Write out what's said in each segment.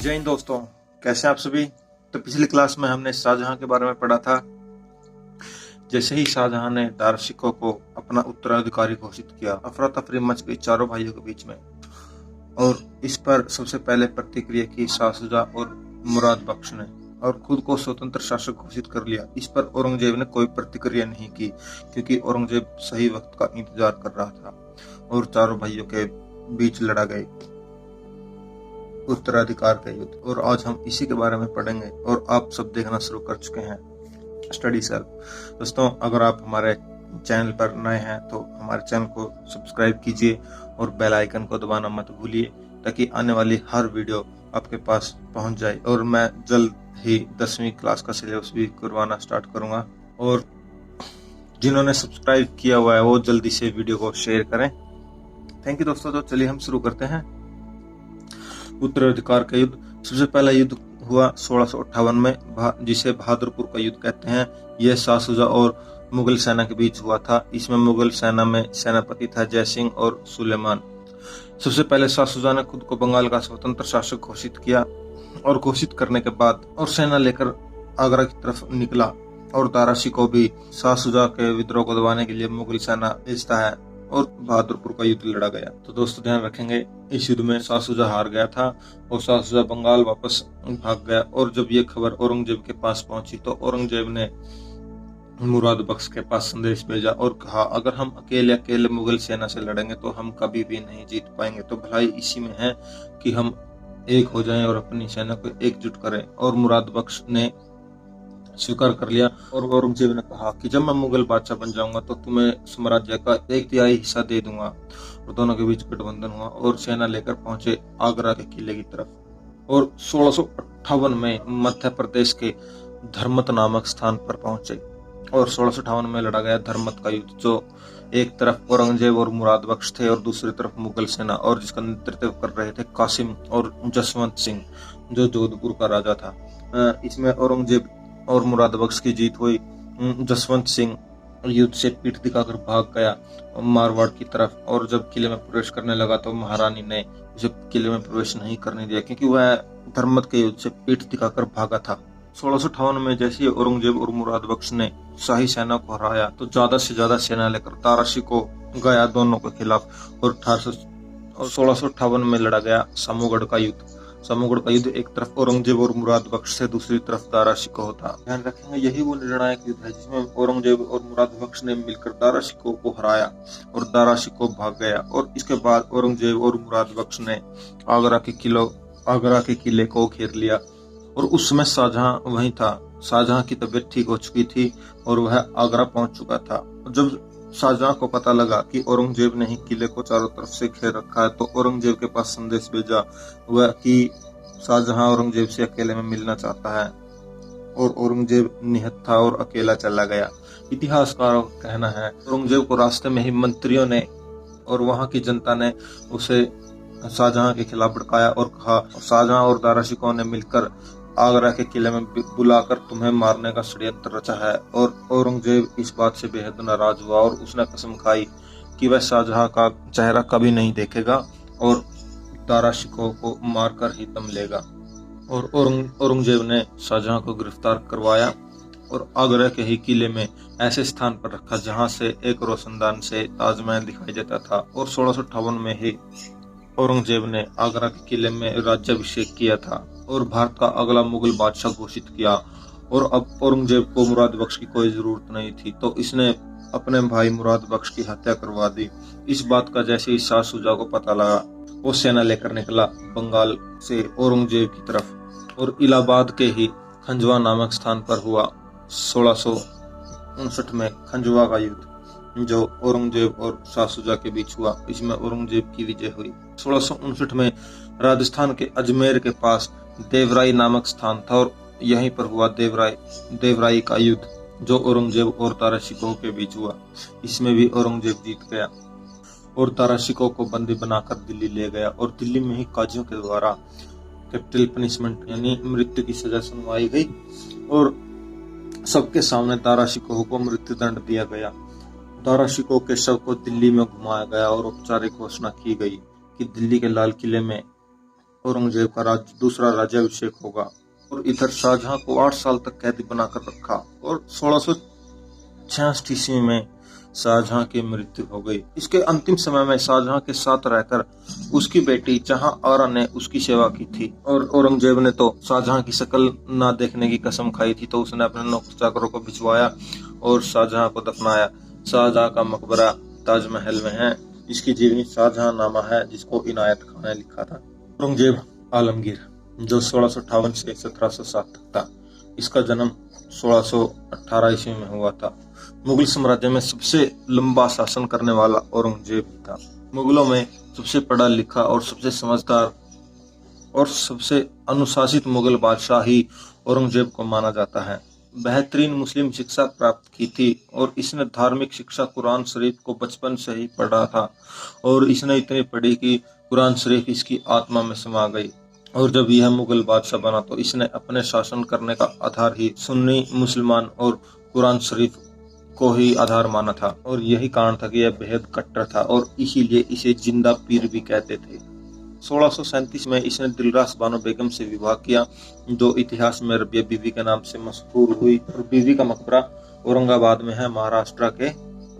जय हिंद दोस्तों, कैसे आप सभी। तो पिछली क्लास में हमने शाहजहां के बारे में पढ़ा था। जैसे ही शाहजहां ने दाराशिकोह को अपना उत्तराधिकारी घोषित किया, अफरा तफरी मच गई चारों भाइयों के बीच में। और इस पर सबसे पहले प्रतिक्रिया की शाह शुजा और मुराद बख्श ने, और खुद को स्वतंत्र शासक घोषित कर लिया। इस पर औरंगजेब ने कोई प्रतिक्रिया नहीं की, क्योंकि औरंगजेब सही वक्त का इंतजार कर रहा था और चारों भाइयों के बीच लड़ा गए उत्तराधिकार का युद्ध। और आज हम इसी के बारे में पढ़ेंगे और आप सब देखना शुरू कर चुके हैं स्टडी सेल्फ। दोस्तों, अगर आप हमारे चैनल पर नए हैं तो हमारे चैनल को सब्सक्राइब कीजिए और बेल आइकन को दबाना मत भूलिए, ताकि आने वाली हर वीडियो आपके पास पहुंच जाए। और मैं जल्द ही 10वीं क्लास का सिलेबस भी करवाना स्टार्ट करूंगा, और जिन्होंने सब्सक्राइब किया हुआ है वो जल्दी से वीडियो को शेयर करें। थैंक यू दोस्तों। तो चलिए हम शुरू करते हैं। उत्तराधिकार का युद्ध। सबसे पहला युद्ध हुआ 1658 में, जिसे बहादुरपुर का युद्ध कहते हैं। यह शाह शुजा और मुगल सेना के बीच हुआ था। इसमें मुगल सेना में सेनापति था जय सिंह और सुलेमान। सबसे पहले शाह शुजा ने खुद को बंगाल का स्वतंत्र शासक घोषित किया, और घोषित करने के बाद और सेना लेकर आगरा की तरफ निकला। और दाराशिकोह भी शाह शुजा के विद्रोह को दबाने के लिए मुगल सेना भेजता है, और बहादुरपुर का युद्ध लड़ा गया। तो दोस्तों ध्यान रखेंगे, इस युद्ध में शाह शुजा हार गया था और शाह शुजा बंगाल वापस भाग गया। और जब ये खबर औरंगजेब के पास पहुंची तो औरंगजेब ने मुराद बख्श के पास संदेश भेजा और कहा, अगर हम अकेले अकेले मुगल सेना से लड़ेंगे तो हम कभी भी नहीं जीत पाएंगे। तो भलाई इसी में है कि हम एक हो जाएं और अपनी सेना को एकजुट करें। और मुराद बख्श ने स्वीकार कर लिया। और औरंगजेब ने कहा कि जब मैं मुगल बादशाह बन जाऊंगा तो तुम्हें साम्राज्य का 1/3 हिस्सा दे दूंगा। और दोनों के बीच गठबंधन हुआ और सेना लेकर पहुंचे आगरा के किले की तरफ। और 1658 में मध्य प्रदेश के धर्मत नामक स्थान पर पहुंचे, और 1658 में लड़ा गया धर्मत का युद्ध, जो एक तरफ औरंगजेब और मुराद बख्श थे और दूसरी तरफ मुगल सेना, और जिसका नेतृत्व कर रहे थे कासिम और जसवंत सिंह, जो जोधपुर का राजा था। इसमें औरंगजेब और मुराद बख्श की जीत हुई। जसवंत सिंह युद्ध से पीठ दिखाकर भाग गया मारवाड़ की तरफ, और जब किले में प्रवेश करने लगा तो महारानी ने उसे किले में प्रवेश नहीं करने दिया, क्योंकि वह धर्मत के युद्ध से पीठ दिखाकर भागा था। 1658 में जैसे ही औरंगजेब और मुराद बख्श ने शाही सेना को हराया तो ज्यादा से ज्यादा सेना लेकर दाराशिकोह गया दोनों के खिलाफ। और 1658 में लड़ा गया सामूगढ़ का युद्ध। सामूगढ़ का युद्ध एक तरफ औरंगजेब और मुराद बख्श से, दूसरी तरफ दाराशिकोह था। ध्यान रखेंगे, यही वो निर्णायक युद्ध है जिसमें औरंगजेब और मुराद बख्श ने मिलकर दाराशिकोह को हराया और दाराशिकोह भाग गया। और इसके बाद औरंगजेब और मुराद बख्श ने आगरा के किले को घेर लिया। और उस समय शाहजहां वहीं था। शाहजहां की तबीयत ठीक हो चुकी थी और वह आगरा पहुंच चुका था। जब शाहजहां को पता लगा कि औरंगजेब ने ही किले को चारों तरफ से घेर रखा है, तो औरंगजेब के पास संदेश भेजा वह कि शाहजहां औरंगजेब से अकेले में मिलना चाहता है। और औरंगजेब निहत था और अकेला चला गया। इतिहासकारों का कहना है औरंगजेब को रास्ते में ही मंत्रियों ने और वहां की जनता ने उसे शाहजहां के खिलाफ भड़काया और कहा, शाहजहां और दाराशिकोह ने मिलकर आगरा के किले में बुलाकर तुम्हें मारने का षड्यंत्र रचा है। और औरंगजेब इस बात से बेहद नाराज हुआ और उसने कसम खाई कि वह शाहजहां का चेहरा कभी नहीं देखेगा और दाराशिकोह को मारकर ही दम लेगा। और औरंगजेब ने शाहजहां को गिरफ्तार करवाया और आगरा के ही किले में ऐसे स्थान पर रखा जहां से एक रोशनदान से ताजमहल दिखाई देता था। और 1658 में ही औरंगजेब ने आगरा के किले में राज्याभिषेक किया था और भारत का अगला मुगल बादशाह घोषित किया। और अब औरंगजेब को मुराद बख्श की कोई जरूरत नहीं थी, तो इसने अपने भाई मुराद बख्श की हत्या करवा दी। इस बात का जैसे ही शाह शुजा को पता लगा, वो सेना लेकर निकला बंगाल से औरंगजेब की तरफ। और इलाहाबाद के ही खंजवा नामक स्थान पर हुआ 1659 में खंजवा का युद्ध, जो औरंगजेब और शाह शुजा के बीच हुआ। इसमें औरंगजेब की विजय हुई। 1659 में राजस्थान के अजमेर के पास देवराई नामक स्थान था, और यहीं पर हुआ देवराई का युद्ध, जो औरंगजेब और दाराशिकोह के बीच हुआ। इसमें भी औरंगजेब जीत गया और दाराशिकोह को बंदी बनाकर दिल्ली ले गया। और दिल्ली में ही काजियों के द्वारा कैपिटल पनिशमेंट यानी मृत्यु की सजा सुनवाई गई और सबके सामने दाराशिकोह को मृत्यु दंड दिया गया। दाराशिकोह के शव को दिल्ली में घुमाया गया और औपचारिक घोषणा की गई कि दिल्ली के लाल किले में औरंगजेब का दूसरा राज्याभिषेक होगा। और इधर शाहजहां को 8 साल तक कैदी बनाकर रखा और 1666 ईस्वी में शाहजहां की मृत्यु हो गई। इसके अंतिम समय में शाहजहां के साथ रहकर उसकी बेटी जहां आरा ने उसकी सेवा की थी। और औरंगजेब ने तो शाहजहां की शक्ल ना देखने की कसम खाई थी, तो उसने अपने नौकर चाकरों को भिजवाया और शाहजहां को दफनाया। शाहजहां का मकबरा ताजमहल में है। इसकी जीवनी शाहजहां नामा है, जिसको इनायत खान ने लिखा था। औरंगजेब आलमगीर, जो 1658 से 1707 तक था। इसका जन्म 1618 ईस्वी में हुआ था। मुगल साम्राज्य में सबसे लंबा शासन करने वाला औरंगजेब था। मुगलों में सबसे पढ़ा लिखा और सबसे समझदार और सबसे अनुशासित मुगल बादशाह ही औरंगजेब को माना जाता है। बेहतरीन मुस्लिम शिक्षा प्राप्त की थी और इसने धार्मिक शिक्षा कुरान शरीफ को बचपन से ही पढ़ा था। और इसने इतनी पढ़ी कि कुरान शरीफ इसकी आत्मा में समा गई। और जब यह मुगल बादशाह बना तो इसने अपने शासन करने का आधार ही सुन्नी मुसलमान और कुरान शरीफ को ही आधार माना था। और यही कारण था कि यह बेहद कट्टर था और इसीलिए इसे जिंदा पीर भी कहते थे। 1637 में इसने दिलरास बानो बेगम से विवाह किया, जो इतिहास में रबिया बीवी के नाम से मशहूर हुई। और बीवी का मकबरा औरंगाबाद में है, महाराष्ट्र के।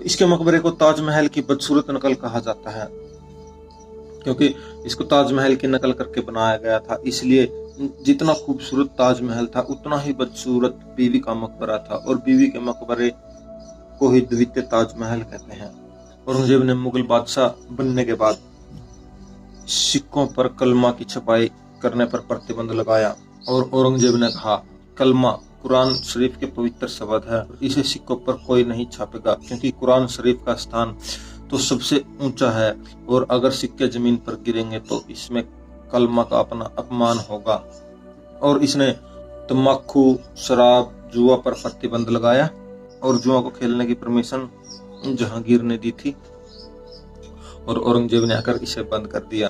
इसके मकबरे को ताजमहल की बदसूरत नकल कहा जाता है, क्योंकि इसको ताजमहल की नकल करके बनाया गया था। इसलिए जितना खूबसूरत ताजमहल था उतना ही बदसूरत बीवी का मकबरा था। और बीवी के मकबरे को ही द्वितीय ताजमहल कहते हैं। औरंगजेब ने मुगल बादशाह बनने के बाद सिक्कों पर कलमा की छपाई करने पर प्रतिबंध लगाया। और औरंगजेब ने कहा, कलमा कुरान शरीफ के पवित्र शब्द है, इसे सिक्कों पर कोई नहीं छापेगा, क्योंकि कुरान शरीफ का स्थान तो सबसे ऊंचा है और अगर सिक्के जमीन पर गिरेंगे तो इसमें कलमा का अपना अपमान होगा। और इसने तम्बाकू, शराब, जुआ पर प्रतिबंध लगाया और जुआ को खेलने की परमिशन जहांगीर ने दी थी और औरंगजेब ने आकर इसे बंद कर दिया,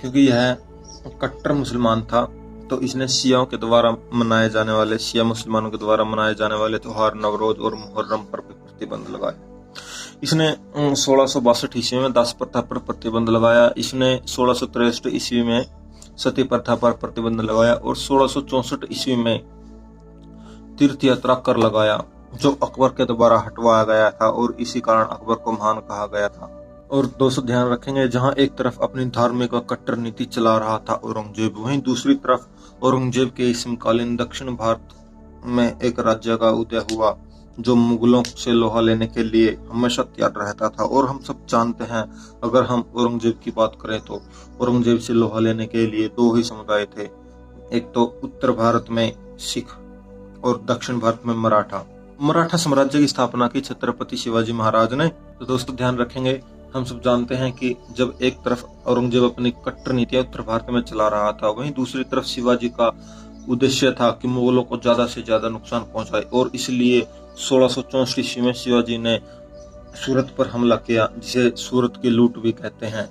क्योंकि यह कट्टर मुसलमान था। तो इसने शियाओं के द्वारा मनाए जाने वाले शिया मुसलमानों के द्वारा मनाए जाने वाले त्योहार नवरोज और मुहर्रम पर भी प्रतिबंध लगाया। इसने 1662 ईस्वी में दास प्रथा पर प्रतिबंध लगाया। इसने 1663 ईस्वी में सती प्रथा पर प्रतिबंध लगाया और 1664 ईस्वी में तीर्थ यात्रा कर लगाया, जो अकबर के द्वारा हटवाया गया था और इसी कारण अकबर को महान कहा गया था। और दोस्तों ध्यान रखेंगे, जहां एक तरफ अपनी धार्मिक और कट्टर नीति चला रहा था औरंगजेब, वहीं दूसरी तरफ औरंगजेब के समकालीन दक्षिण भारत में एक राज्य का उदय हुआ, जो मुगलों से लोहा लेने के लिए हमेशा तैयार रहता था। और हम सब जानते हैं, अगर हम औरंगजेब की बात करें तो औरंगजेब से लोहा लेने के लिए दो ही समुदाय थे, एक तो उत्तर भारत में सिख और दक्षिण भारत में मराठा साम्राज्य की स्थापना की छत्रपति शिवाजी महाराज ने। तो दोस्तों ध्यान रखेंगे, हम सब जानते हैं कि जब एक तरफ औरंगजेब अपनी कट्टर नीति उत्तर भारत में चला रहा था, वहीं दूसरी तरफ शिवाजी का उद्देश्य था कि मुगलों को ज्यादा से ज्यादा नुकसान पहुंचाए। और इसलिए 1664 ईस्वी में शिवाजी ने सूरत पर हमला किया, जिसे सूरत की लूट भी कहते हैं।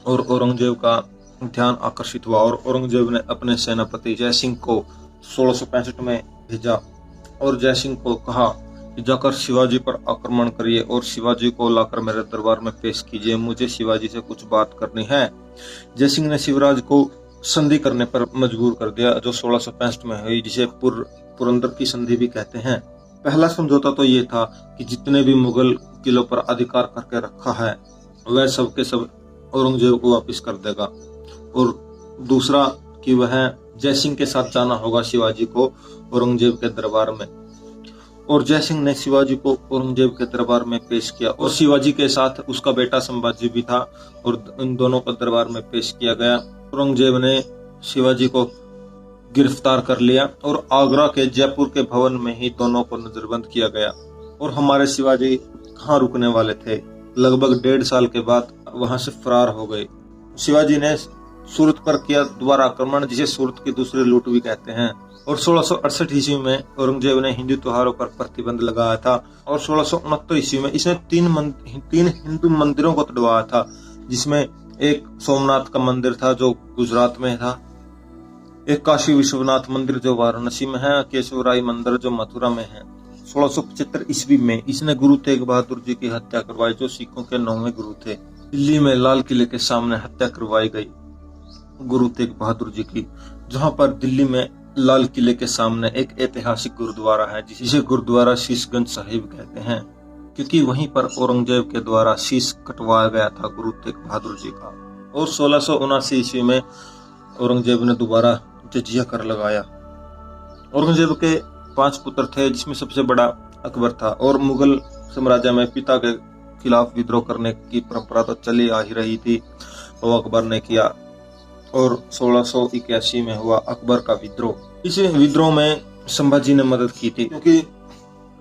और औरंगजेब का ध्यान आकर्षित हुआ और औरंगजेब ने अपने सेनापति जयसिंह को 1665 में भेजा और जयसिंह को कहा कि जाकर शिवाजी पर आक्रमण करिए और शिवाजी को लाकर मेरे दरबार में पेश कीजिए, मुझे शिवाजी से कुछ बात करनी है। जयसिंह ने शिवराज को संधि करने पर मजबूर कर दिया, जो 1665 में हुई, जिसे पुरंदर की संधि भी कहते हैं। पहला समझौता तो ये था कि जितने भी मुगल किलों पर अधिकार करके रखा है वह सब के सब औरंगजेब को वापस कर देगा। और दूसरा कि वह जयसिंह के साथ जाना होगा शिवाजी को औरंगजेब के दरबार में। और जयसिंह ने शिवाजी को औरंगजेब के दरबार में पेश किया और शिवाजी के साथ उसका बेटा संभाजी भी था और इन दोनों को दरबार में पेश किया गया। औरंगजेब ने शिवाजी को गिरफ्तार कर लिया और आगरा के जयपुर के भवन में ही दोनों को नजरबंद किया गया। और हमारे शिवाजी कहाँ रुकने वाले थे, लगभग 1.5 साल के बाद वहां से फरार हो गए। शिवाजी ने सूरत पर किया दोबारा आक्रमण, जिसे सूरत की दूसरी लूट भी कहते हैं। और 1668 ईस्वी में औरंगजेब ने हिंदू त्योहारों पर प्रतिबंध लगाया था और 1669 ईस्वी में इसने तीन हिंदू मंदिरों को तोड़वाया था, जिसमें एक सोमनाथ का मंदिर था जो गुजरात में था, एक काशी विश्वनाथ मंदिर जो वाराणसी में है, केशवराय मंदिर जो मथुरा में है। 1675 ईस्वी में इसने गुरु तेग बहादुर जी की हत्या करवाई, जो सिखों के 9वें गुरु थे। दिल्ली में लाल किले के सामने हत्या करवाई गई। गुरु तेग बहादुर जी की, जहां पर दिल्ली में लाल किले के सामने एक ऐतिहासिक गुरुद्वारा है जिसे गुरुद्वारा शीशगंज साहिब कहते हैं, क्योंकि वहीं पर औरंगजेब के द्वारा शीश कटवाया गया था गुरु तेग बहादुर जी का। और 1679 ईस्वी में औरंगजेब ने दोबारा जजिया कर लगाया। औरंगजेब के 5 पुत्र थे, जिसमें सबसे बड़ा अकबर था, और मुगल साम्राज्य में पिता के खिलाफ विद्रोह करने की परंपरा तो चली आ ही रही थी, वो अकबर ने किया। और 1681 में हुआ अकबर का विद्रोह। इस विद्रोह में संभाजी ने मदद की थी, क्योंकि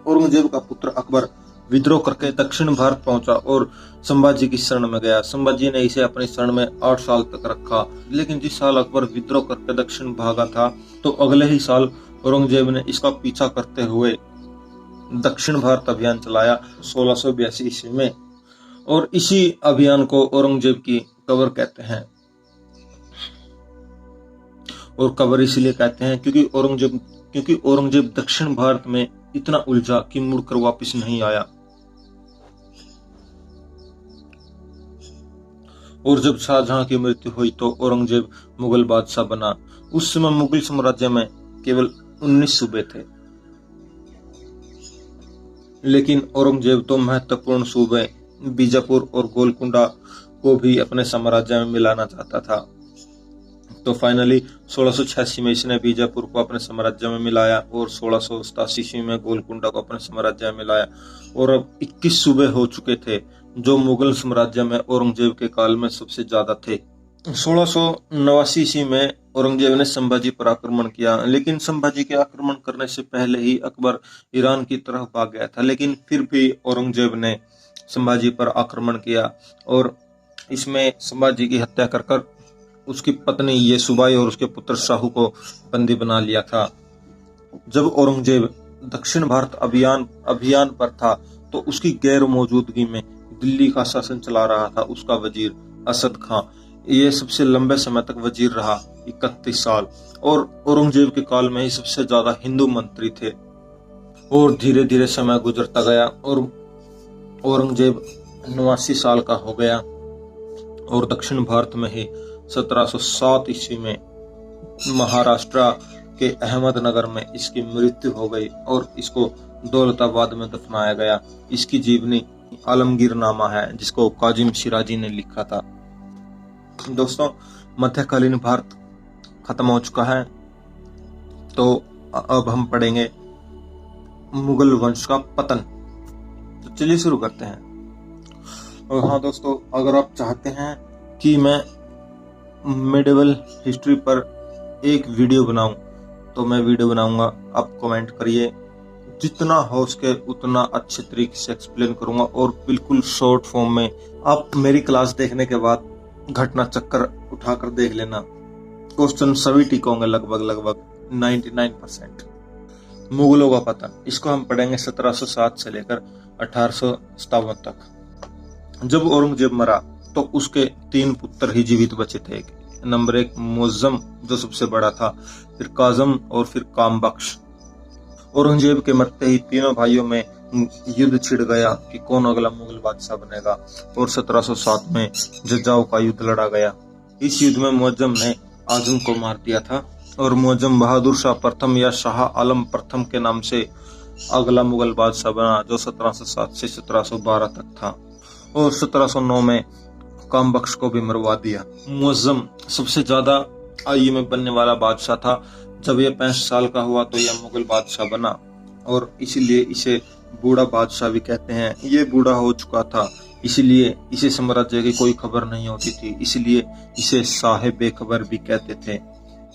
औरंगजेब का पुत्र अकबर विद्रोह करके दक्षिण भारत पहुंचा और संभाजी की शरण में गया। संभाजी ने इसे अपनी शरण में 8 साल तक रखा, लेकिन जिस साल अकबर विद्रोह करके दक्षिण भागा था, तो अगले ही साल औरंगजेब ने इसका पीछा करते हुए दक्षिण भारत अभियान चलाया 1682 ईस्वी में। और इसी अभियान को औरंगजेब की कबर कहते हैं। और कबर इसलिए कहते हैं क्योंकि औरंगजेब दक्षिण भारत में इतना उलझा कि मुड़कर वापस नहीं आया। और जब शाहजहां की मृत्यु हुई तो औरंगजेब मुगल बादशाह बना। उस समय मुगल साम्राज्य में केवल 19 सूबे थे, लेकिन औरंगजेब तो महत्वपूर्ण सूबे बीजापुर और गोलकुंडा को भी अपने साम्राज्य में मिलाना चाहता था। तो फाइनली 1686 में इसने बीजापुर को अपने साम्राज्य में मिलाया और 1687 में गोलकुंडा को अपने साम्राज्य में मिलाया। और अब 21 सूबे हो चुके थे, जो मुगल साम्राज्य में औरंगजेब के काल में सबसे ज्यादा थे। 1689 ईस्वी में औरंगजेब ने संभाजी पर आक्रमण किया, लेकिन संभाजी के आक्रमण करने से पहले ही अकबर ईरान की तरफ भाग गया था। लेकिन फिर भी औरंगजेब ने संभाजी पर आक्रमण किया और इसमें संभाजी की हत्या कर उसकी पत्नी येसुबाई और उसके पुत्र शाहू को बंदी बना लिया था। जब औरंगजेब दक्षिण भारत अभियान पर था, तो उसकी गैर मौजूदगी में दिल्ली का शासन चला रहा था उसका वजीर असद खां। ये सबसे लंबे समय तक वजीर रहा, 31 साल, और औरंगजेब के काल में ही सबसे ज्यादा हिंदू मंत्री थे। और धीरे धीरे समय गुजरता गया और औरंगजेब 89 साल का हो गया। और दक्षिण भारत में ही 1707 ईस्वी में महाराष्ट्र के अहमदनगर में इसकी मृत्यु हो गई और इसको दौलताबाद में दफनाया गया। इसकी जीवनी आलमगीर नामा है, जिसको काजिम शिराजी ने लिखा था। दोस्तों, मध्यकालीन भारत खत्म हो चुका है, तो अब हम पढ़ेंगे मुगल वंश का पतन। तो चलिए शुरू करते हैं। और हाँ दोस्तों, अगर आप चाहते हैं कि मैं मेडिवल हिस्ट्री पर एक वीडियो बनाऊं, तो मैं वीडियो बनाऊंगा। आप कमेंट करिए, जितना हो सके उतना अच्छे तरीके से एक्सप्लेन करूंगा और बिल्कुल शॉर्ट फॉर्म में। आप मेरी क्लास देखने के बाद घटना चक्कर उठाकर देख लेना, क्वेश्चन सभी ठीक होंगे लगभग 99%। मुगलों का पतन, इसको हम पढ़ेंगे 1707 से लेकर 1857 तक। जब औरंगजेब मरा तो उसके 3 पुत्र ही जीवित बचे थे। नंबर 1 मुअज्जम, जो सबसे बड़ा था, फिर काजम और फिर कामबख्श। औरंगजेब के मरते ही तीनों भाइयों में युद्ध छिड़ गया कि कौन अगला मुगल बादशाह बनेगा, और 1707 में जज्जाओं का युद्ध लड़ा गया। इस युद्ध में मुअज्जम ने आजम को मार दिया था और मुअज्जम बहादुर शाह प्रथम या शाह आलम प्रथम के नाम से अगला मुगल बादशाह बना, जो 1707 से 1712 तक था। और 1709 में कामबख्श को भी मरवा दिया। मुअज्जम सबसे ज्यादा आयु में बनने वाला बादशाह था। जब यह 65 साल का हुआ तो यह मुगल बादशाह बना, और इसीलिए इसे बूढ़ा बादशाह भी कहते हैं। ये बूढ़ा हो चुका था, इसीलिए इसे साम्राज्य की कोई खबर नहीं होती थी, इसलिए इसे साहिब बेखबर भी कहते थे।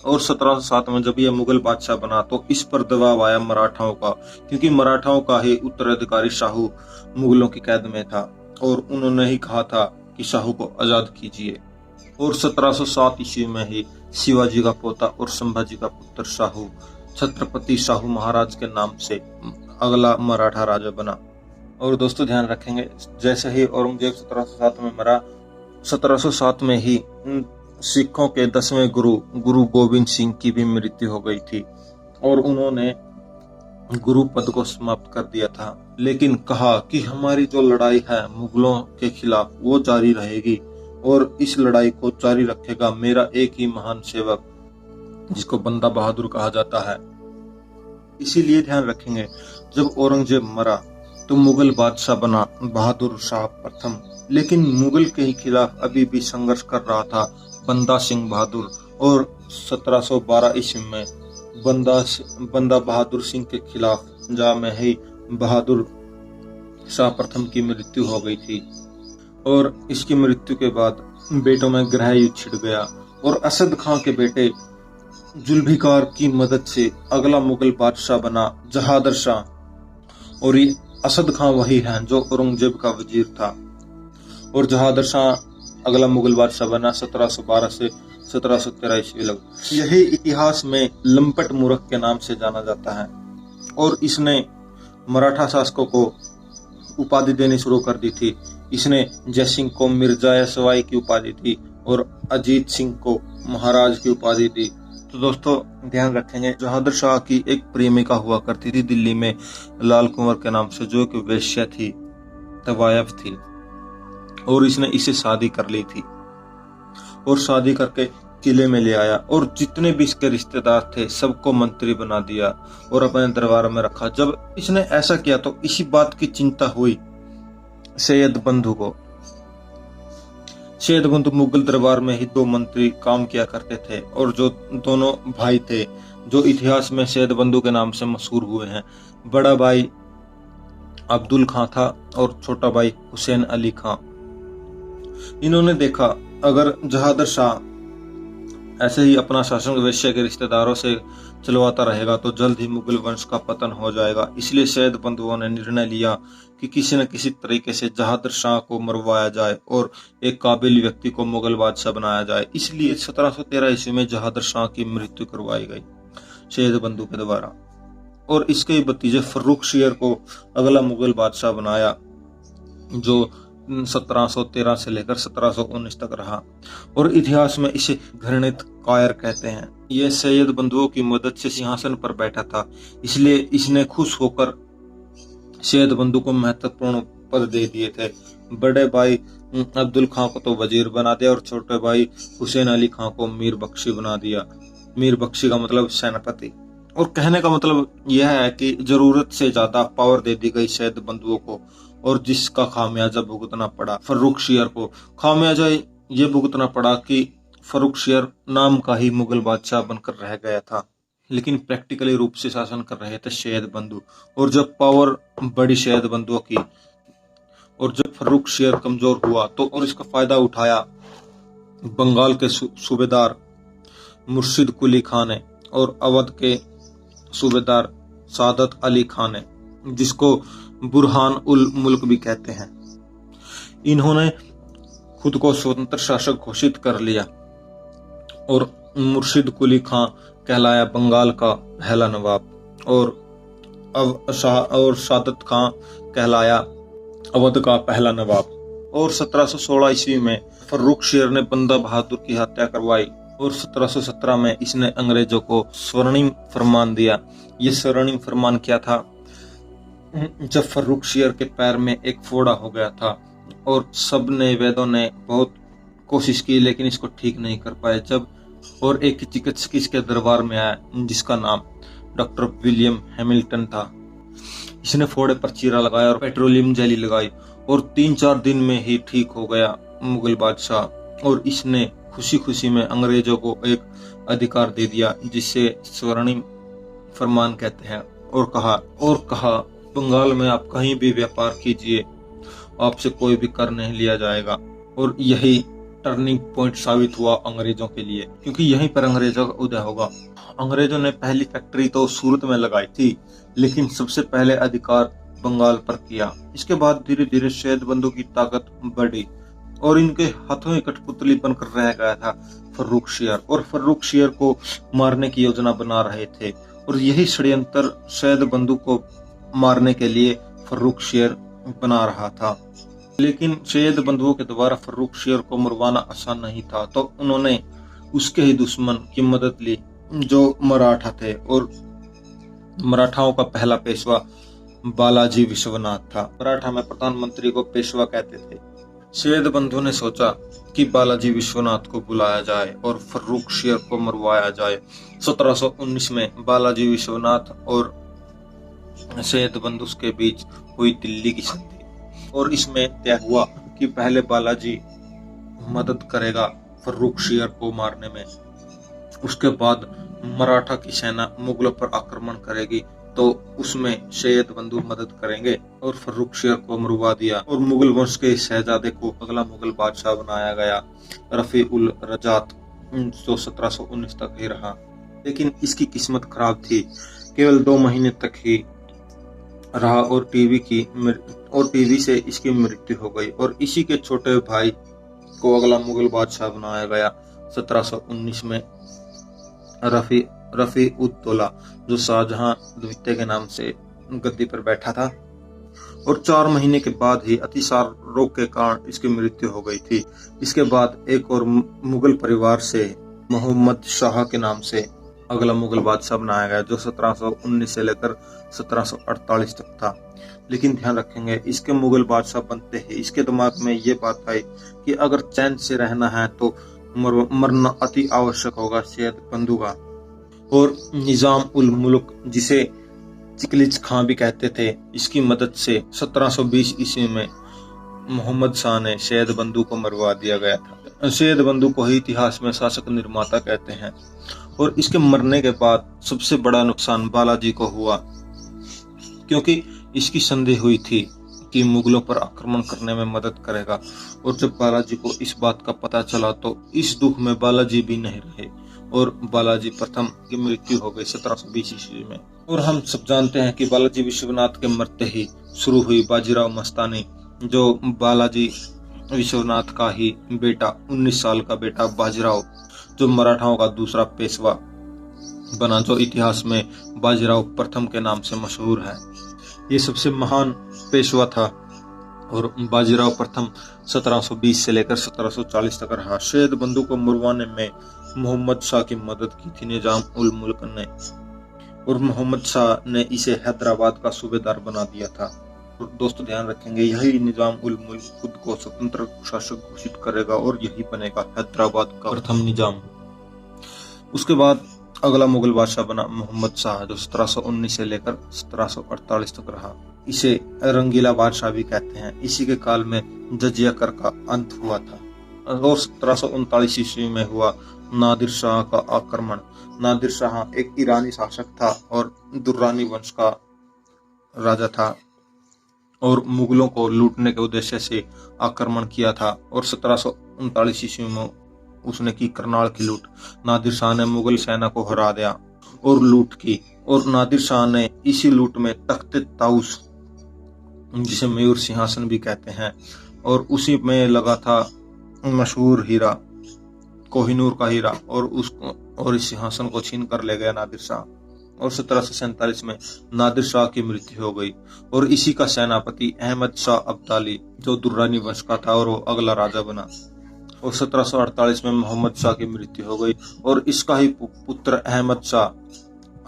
और 1707 में जब यह मुगल बादशाह बना तो इस पर दबाव आया मराठाओं का, क्योंकि मराठाओं का ही उत्तराधिकारी शाहू मुगलों की कैद में था और उन्होंने ही कहा था कि शाहू को आजाद कीजिए। और 1707 ईस्वी में ही शिवाजी का पोता और संभाजी का पुत्र शाहू छत्रपति शाहू महाराज के नाम से अगला मराठा राजा बना। और दोस्तों ध्यान रखेंगे, जैसे ही औरंगजेब 1707 में मरा, 1707 में ही सिखों के 10वें गुरु गोविंद सिंह की भी मृत्यु हो गई थी और उन्होंने गुरु पद को समाप्त कर दिया था। लेकिन कहा कि हमारी जो लड़ाई है मुगलों के खिलाफ वो जारी रहेगी और इस लड़ाई को जारी रखेगा मेरा एक ही महान सेवक, जिसको बंदा बहादुर कहा जाता है। इसीलिए ध्यान रखेंगे, जब औरंगजेब मरा तो मुगल बादशाह बना बहादुर शाह प्रथम, लेकिन मुगल के ही खिलाफ अभी भी संघर्ष कर रहा था बंदा सिंह बहादुर। और 1712 ईस्वी में बंदा बहादुर सिंह के खिलाफ पंजाब में ही बहादुर शाह प्रथम की मृत्यु हो गई थी। और इसकी मृत्यु के बाद बेटों में गृह युद्ध छिड़ गया और असद खां के बेटे जुल्फिकार की मदद से अगला मुगल बादशाह बना जहादर शाह। और ये असद खां वही है जो औरंगजेब का वजीर था। और जहादर शाह अगला मुगल बादशाह बना 1712 से 1713 ईस्वी लग। यही इतिहास में लंपट मूर्ख के नाम से जाना जाता है। और इसने मराठा शासकों को उपाधि देनी शुरू कर दी थी। इसने जयसिंह को मिर्जा सवाई की उपाधि दी और अजीत सिंह को महाराज की उपाधि दी। तो दोस्तों ध्यान रखेंगे, जहादर शाह की एक प्रेमिका हुआ करती थी दिल्ली में लाल कुंवर के नाम से, जो कि वेश्या थी, तवायफ थी। और इसने इसे शादी कर ली थी और शादी करके किले में ले आया और जितने भी इसके रिश्तेदार थे सबको मंत्री बना दिया और अपने दरबार में रखा। जब इसने ऐसा किया तो इसी बात की चिंता हुई सैयद बंधु को। सैयद बंधु मुगल दरबार में ही 2 मंत्री काम किया करते थे और जो दोनों भाई थे जो इतिहास में सैयद बंधु के नाम से मशहूर हुए हैं। बड़ा भाई अब्दुल खां था और छोटा भाई हुसैन अली खां। इन्होंने देखा अगर जहादर शाह ऐसे ही अपना शासन वेश्या के रिश्तेदारों से चलवाता रहेगा तो जल्द ही मुगल वंश का पतन हो जाएगा। इसलिए सैयद बंधुओं ने निर्णय लिया कि किसी न किसी तरीके से जहादर शाह को मरवाया जाए और एक काबिल व्यक्ति को मुगल बादशाह बनाया जाए। इसलिए 1713 ईस्वी में जहादर शाह की मृत्यु करवाई गई सैयद बंधु के द्वारा और इसके भतीजे फर्रुख शेर को अगला मुगल बादशाह बनाया, जो 1713 से लेकर 1719 तक रहा और इतिहास में इसे घृणित कायर कहते हैं। यह सैयद बंधुओं की मदद से सिंहासन पर बैठा था, इसलिए इसने खुश होकर सैयद बंधु को महत्वपूर्ण पद दे दिए थे। बड़े भाई अब्दुल खां को तो वजीर बना दिया और छोटे भाई हुसैन अली खां को मीर बख्शी बना दिया। मीर बख्शी का मतलब सेनापति। और कहने का मतलब यह है कि जरूरत से ज्यादा पावर दे दी गई सैयद बंधुओं को और जिसका खामियाजा भुगतना पड़ा फर्रुख शेर को। खामियाजा ये भुगतना पड़ा कि फर्रुख शेर नाम का ही मुगल बादशाह बनकर रह गया था, लेकिन प्रैक्टिकली रूप से शासन कर रहे थे सैयद बंधु। और जब पावर बड़ी सैयद बंधुओं की और जब फर्रुख शेर कमजोर हुआ तो और इसका फायदा उठाया बंगाल के सूबेदार मुर्शिद कुली खान ने और अवध के सूबेदार सादत अली खान ने, जिसको बुरहान उल मुल्क भी कहते हैं। इन्होंने खुद को स्वतंत्र शासक घोषित कर लिया और मुर्शिद कुली खां कहलाया बंगाल का पहला नवाब और सादत खां कहलाया अवध का पहला नवाब। और 1716 ईस्वी में फर्रुख शेर ने बंदा बहादुर की हत्या करवाई और 1717 में इसने अंग्रेजों को स्वर्णिम फरमान दिया। ये स्वर्णिम फरमान क्या था? जब फर्रुख शेर के पैर में एक फोड़ा हो गया था और सब ने वैद्यों ने बहुत कोशिश की लेकिन इसको ठीक नहीं कर पाए। जब और एक चिकित्सक इसके दरबार में आया जिसका नाम डॉक्टर विलियम हैमिल्टन था। इसने फोड़े पर चीरा लगाया और पेट्रोलियम जेली लगाई और 3-4 दिन में ही ठीक हो गया मुगल बादशाह। और इसने खुशी खुशी में अंग्रेजों को एक अधिकार दे दिया जिसे स्वर्णिम फरमान कहते हैं और कहा बंगाल में आप कहीं भी व्यापार कीजिए, आपसे कोई भी कर नहीं लिया जाएगा। और यही टर्निंग पॉइंट साबित हुआ अंग्रेजों के लिए, क्योंकि यहीं पर अंग्रेजों का उदय होगा। अंग्रेजों ने पहली फैक्ट्री तो सूरत में लगाई थी, लेकिन सबसे पहले अधिकार बंगाल पर किया। इसके बाद धीरे धीरे सैयद बंधु की ताकत बढ़ी और इनके हाथों एक कठपुतली बनकर रह गया था फर्रुख शेर, और फर्रुख शेर को मारने की योजना बना रहे थे। और यही षड्यंत्र सैयद बंधु को मारने के लिए फर्रुख शेर बना रहा था। लेकिन सैयद बंधुओं के द्वारा फर्रुख शेर को मरवाना आसान नहीं था, तो उन्होंने उसके ही दुश्मन की मदद ली जो मराठा थे। और मराठाओं का पहला पेशवा बालाजी विश्वनाथ था। मराठा में प्रधानमंत्री को पेशवा कहते थे। सैयद बंधु ने सोचा कि बालाजी विश्वनाथ को बुलाया जाए और फर्रुख शेर को मरवाया जाए। 1719 में बालाजी विश्वनाथ और सैयद बंधु के बीच हुई दिल्ली की संधि और इसमें तय हुआ कि पहले बालाजी मदद करेगा फर्रुख शेर को मारने में, उसके बाद मराठा की सेना मुगलों पर आक्रमण करेगी तो उसमें सैयद बंधु मदद करेंगे और फर्रुख शेर को मरवा दिया और मुगल वंश के शहजादे को अगला मुगल बादशाह बनाया गया रफी उल रजात, जो 1719 तक ही रहा। लेकिन इसकी किस्मत खराब थी, केवल 2 महीने तक ही रहा और टीवी से इसकी मृत्यु हो गई और इसी के छोटे भाई को अगला मुगल बादशाह बनाया गया 1719 में रफी उद दौला, जो शाहजहां द्वितीय के नाम से गद्दी पर बैठा था और 4 महीने के बाद ही अतिसार रोग के कारण इसकी मृत्यु हो गई थी। इसके बाद एक और मुगल परिवार से मोहम्मद शाह के नाम से अगला मुगल बादशाह बनाया गया, जो 1719 से लेकर 1748 तक था। लेकिन ध्यान रखेंगे, इसके मुगल बादशाह बनते ही इसके दिमाग में ये बात आई कि अगर चैन से रहना है तो मरना अति आवश्यक होगा सैयद बंधु का। और निजाम उल मुल्क, जिसे चिकलिच खां भी कहते थे, इसकी मदद से 1720 ईस्वी में मोहम्मद शाह ने सैयद बंधु को मरवा दिया गया था। सैयद बंधु को ही इतिहास में शासक निर्माता कहते हैं और इसके मरने के बाद सबसे बड़ा नुकसान बालाजी को हुआ, क्योंकि इसकी संधि हुई थी कि मुगलों पर आक्रमण करने में मदद करेगा और जब बालाजी को इस बात का पता चला तो इस दुख में बालाजी भी नहीं रहे और बालाजी प्रथम की मृत्यु हो गई 1720 ईस्वी में। और हम सब जानते हैं कि बालाजी विश्वनाथ के मरते ही शुरू हुई बाजीराव मस्तानी, जो बालाजी विश्वनाथ का ही बेटा 19 साल का बेटा बाजीराव, जो मराठाओं का दूसरा पेशवा बना, जो इतिहास में बाजीराव प्रथम के नाम से मशहूर है। ये सबसे महान पेशवा था और बाजीराव प्रथम 1720 से लेकर 1740 तक रहा। सैयद बंधु को मरवाने में मोहम्मद शाह की मदद की थी निजाम उल मुल्क ने और मोहम्मद शाह ने इसे हैदराबाद का सूबेदार बना दिया था। और दोस्तों ध्यान रखेंगे, यही निजाम उल मुल्क खुद को स्वतंत्र शासक घोषित करेगा और यही बनेगा हैदराबाद का प्रथम निजाम। उसके बाद अगला मुगल बादशाह बना मोहम्मद शाह, जो 1719 से लेकर 1748 तक रहा। इसे रंगीला बादशाह भी कहते हैं। इसी के काल में जजिया कर का अंत हुआ था और 1739 ईस्वी में हुआ नादिर शाह का आक्रमण। नादिर शाह एक ईरानी शासक था और दुर्रानी वंश का राजा था और मुगलों को लूटने के उद्देश्य से आक्रमण किया था और 1739 ईस्वी में उसने की करनाल की लूट। नादिर शाह ने मुगल सेना को हरा दिया और लूट की और नादिर शाह ने इसी लूट में तख्ते ताउस, जिसे मयूर सिंहासन भी कहते हैं, और उसी में लगा था मशहूर हीरा कोहिनूर का हीरा और इस सिंहासन को छीन कर ले गया नादिर शाह। और 1747 में नादिर शाह की मृत्यु हो गई और इसी का सेनापति अहमद शाह अब्दाली, जो दुर्रानी वंश का था, और वो अगला राजा बना। और 1748 में मोहम्मद शाह की मृत्यु हो गई और इसका ही पुत्र अहमद शाह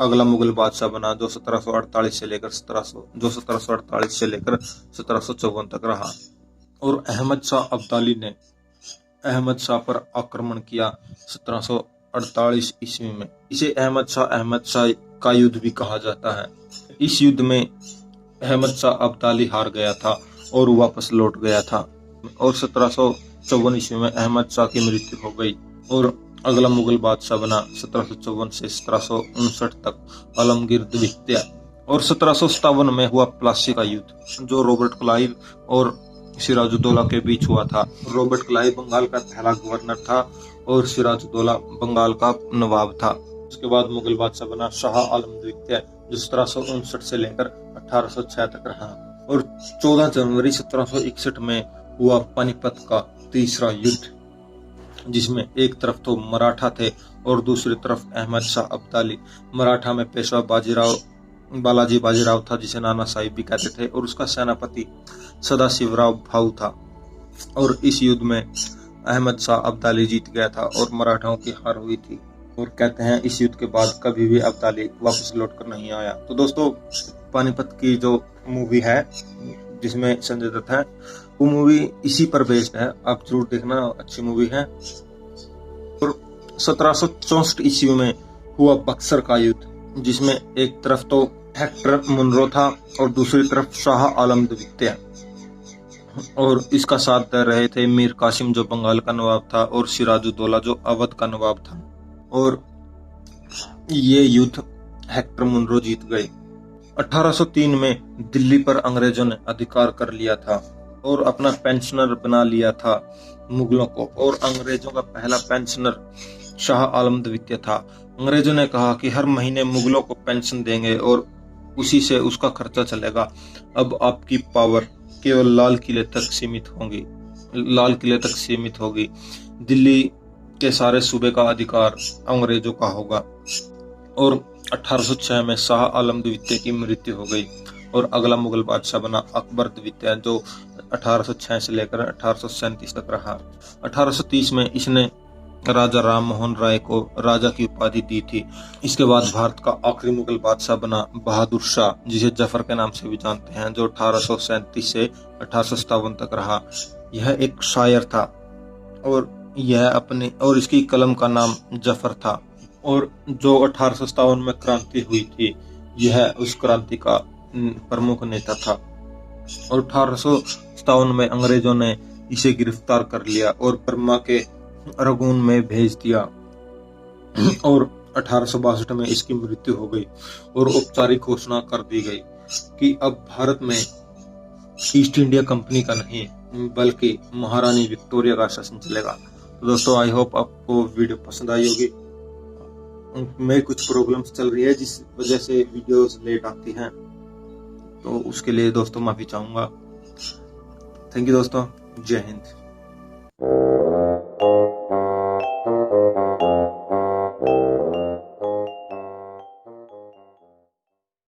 अगला मुगल बादशाह बना, जो 1748 से लेकर 1754 तक रहा। और अहमद शाह अब्दाली ने अहमद शाह पर आक्रमण किया 1748 ईस्वी में। इसे अहमद शाह का युद्ध भी कहा जाता है। इस युद्ध में अहमद शाह अब्दाली हार गया था और वापस लौट गया था और 1754 ईस्वी में अहमद शाह की मृत्यु हो गई और अगला मुगल बादशाह बना 1754 से 1759 तक आलमगीर द्वितीय। और 1757 में हुआ प्लासी का युद्ध, जो रॉबर्ट क्लाइव और सिराजुद्दौला के बीच हुआ था। रॉबर्ट क्लाइव बंगाल का पहला गवर्नर था और सिराजुद्दौला बंगाल का नवाब था। उसके बाद मुगल बादशाह बना शाह आलम द्वितीय, जो 1759 से लेकर 1806 तक रहा। और 14 जनवरी 1761 में हुआ पानीपत का तीसरा युद्ध, जिसमें एक तरफ तो मराठा थे और दूसरी तरफ अहमद शाह अब्दाली। मराठा में पेशवा बालाजी बाजीराव था, जिसे नाना साहिब भी कहते थे, और उसका सेनापति सदाशिवराव भाऊ था। और इस युद्ध में अहमद शाह अब्दाली जीत गया था और मराठाओं की हार हुई थी। और कहते हैं इस युद्ध के बाद कभी भी अब्दाली वापस लौटकर नहीं आया। तो दोस्तों, पानीपत की जो मूवी है जिसमें संजय दत्त है, वो मूवी इसी पर बेस्ड है, आप जरूर देखना, अच्छी मूवी है। और 1764 ईस्वी में हुआ बक्सर का युद्ध, जिसमें एक तरफ तो हेक्टर मुनरो था और दूसरी तरफ शाह आलम द्वितीय, और इसका साथ दे रहे थे मीर कासिम जो बंगाल का नवाब था और सिराजुद्दौला जो अवध का नवाब था। और ये युद्ध हेक्टर मुनरो जीत गए। 1803 में दिल्ली पर अंग्रेजों ने अधिकार कर लिया था और अपना पेंशनर बना लिया था मुगलों को, और अंग्रेजों का पहला पेंशनर शाह आलम द्वितीय था। अंग्रेजों ने कहा कि हर महीने मुगलों को पेंशन देंगे और उसी से उसका खर्चा चलेगा। अब आपकी पावर केवल लाल किले तक सीमित होगी। दिल्ली के सारे सूबे का अधिकार अंग्रेजों का होगा। और 1806 में शाह आलम द्वितीय की मृत्यु हो गई और अगला मुगल बादशाह बना अकबर द्वितीय, जो 1806 से लेकर 1837 तक रहा। 1830 में इसने राजा राम मोहन राय को राजा की उपाधि दी थी। इसके बाद भारत का आखिरी मुगल बादशाह बना बहादुर शाह, जिसे जफर के नाम से भी जानते हैं, जो 1837 से 1857 तक रहा। यह एक शायर था और इसकी कलम का नाम जफर था। और जो 1857 में क्रांति हुई थी, यह उस क्रांति का प्रमुख नेता था। और 1857 में अंग्रेजों ने इसे गिरफ्तार कर लिया और बर्मा के रंगून में भेज दिया और 1862 में इसकी मृत्यु हो गई और औपचारिक घोषणा कर दी गई कि अब भारत में ईस्ट इंडिया कंपनी का नहीं बल्कि महारानी विक्टोरिया का शासन चलेगा। तो दोस्तों, आई होप आपको वीडियो पसंद आई होगी। में कुछ प्रॉब्लम्स चल रही है जिस वजह से वीडियोस लेट आती हैं, तो उसके लिए दोस्तों माफी चाहूंगा। थैंक यू दोस्तों, जय हिंद।